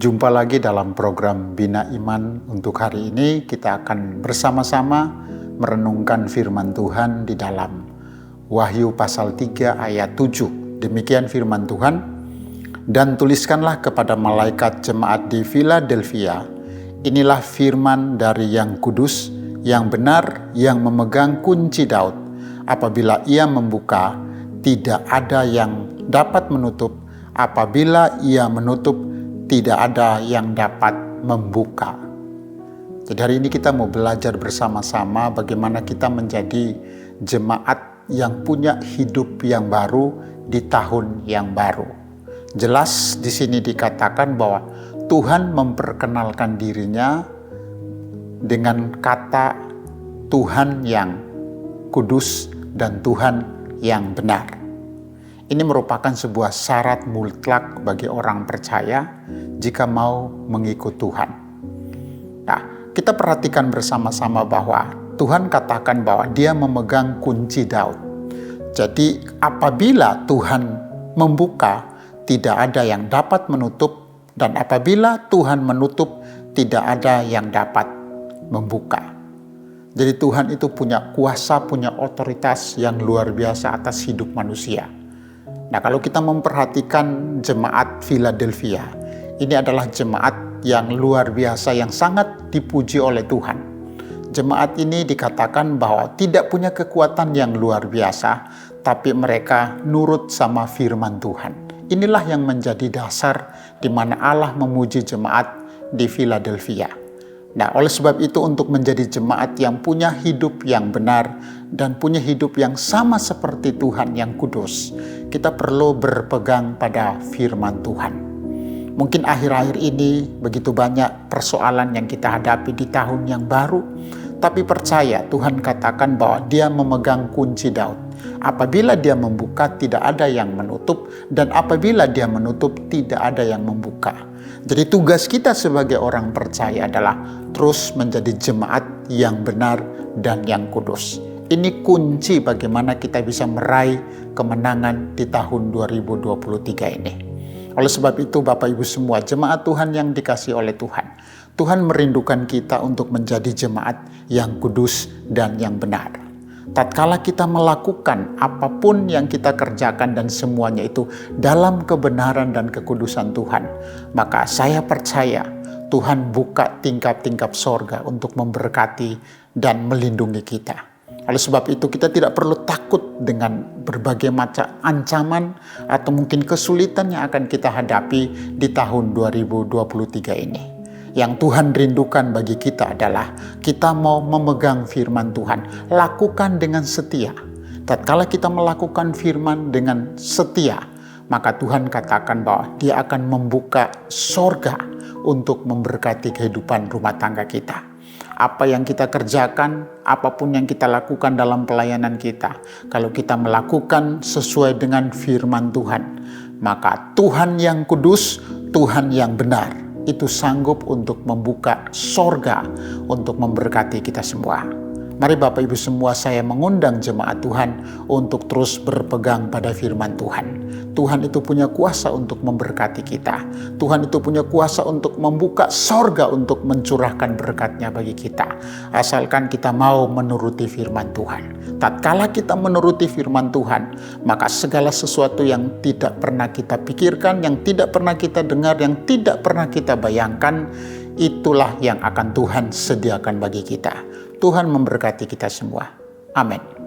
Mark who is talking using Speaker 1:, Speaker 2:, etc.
Speaker 1: Jumpa lagi dalam program Bina Iman. Untuk hari ini kita akan bersama-sama merenungkan firman Tuhan di dalam Wahyu pasal 3 ayat 7. Demikian firman Tuhan. Dan tuliskanlah kepada malaikat jemaat di Philadelphia, inilah firman dari yang kudus, yang benar, yang memegang kunci Daud. Apabila ia membuka, tidak ada yang dapat menutup. Apabila ia menutup, tidak ada yang dapat membuka. Jadi hari ini kita mau belajar bersama-sama bagaimana kita menjadi jemaat yang punya hidup yang baru di tahun yang baru. Jelas di sini dikatakan bahwa Tuhan memperkenalkan dirinya dengan kata Tuhan yang kudus dan Tuhan yang benar. Ini merupakan sebuah syarat mutlak bagi orang percaya jika mau mengikut Tuhan. Nah, kita perhatikan bersama-sama bahwa Tuhan katakan bahwa Dia memegang kunci Daud. Jadi apabila Tuhan membuka, tidak ada yang dapat menutup, dan apabila Tuhan menutup, tidak ada yang dapat membuka. Jadi Tuhan itu punya kuasa, punya otoritas yang luar biasa atas hidup manusia. Nah, kalau kita memperhatikan jemaat Philadelphia, ini adalah jemaat yang luar biasa, yang sangat dipuji oleh Tuhan. Jemaat ini dikatakan bahwa tidak punya kekuatan yang luar biasa, tapi mereka nurut sama firman Tuhan. Inilah yang menjadi dasar di mana Allah memuji jemaat di Philadelphia. Nah, oleh sebab itu untuk menjadi jemaat yang punya hidup yang benar dan punya hidup yang sama seperti Tuhan yang kudus, kita perlu berpegang pada firman Tuhan. Mungkin akhir-akhir ini begitu banyak persoalan yang kita hadapi di tahun yang baru, tapi percaya Tuhan katakan bahwa Dia memegang kunci Daud. Apabila Dia membuka, tidak ada yang menutup, dan apabila Dia menutup, tidak ada yang membuka. Jadi tugas kita sebagai orang percaya adalah terus menjadi jemaat yang benar dan yang kudus. Ini kunci bagaimana kita bisa meraih kemenangan di tahun 2023 ini. Oleh sebab itu Bapak Ibu semua, jemaat Tuhan yang dikasihi oleh Tuhan, Tuhan merindukan kita untuk menjadi jemaat yang kudus dan yang benar. Tatkala kita melakukan apapun yang kita kerjakan dan semuanya itu dalam kebenaran dan kekudusan Tuhan, maka saya percaya Tuhan buka tingkap-tingkap sorga untuk memberkati dan melindungi kita. Oleh sebab itu kita tidak perlu takut dengan berbagai macam ancaman atau mungkin kesulitan yang akan kita hadapi di tahun 2023 ini. Yang Tuhan rindukan bagi kita adalah kita mau memegang firman Tuhan, lakukan dengan setia. Tatkala kita melakukan firman dengan setia, maka Tuhan katakan bahwa Dia akan membuka sorga untuk memberkati kehidupan rumah tangga kita. Apa yang kita kerjakan, apapun yang kita lakukan dalam pelayanan kita, kalau kita melakukan sesuai dengan firman Tuhan, maka Tuhan yang kudus, Tuhan yang benar, itu sanggup untuk membuka sorga untuk memberkati kita semua. Mari Bapak Ibu semua, saya mengundang jemaat Tuhan untuk terus berpegang pada firman Tuhan. Tuhan itu punya kuasa untuk memberkati kita. Tuhan itu punya kuasa untuk membuka sorga untuk mencurahkan berkat-Nya bagi kita. Asalkan kita mau menuruti firman Tuhan. Tatkala kita menuruti firman Tuhan, maka segala sesuatu yang tidak pernah kita pikirkan, yang tidak pernah kita dengar, yang tidak pernah kita bayangkan, itulah yang akan Tuhan sediakan bagi kita. Tuhan memberkati kita semua. Amin.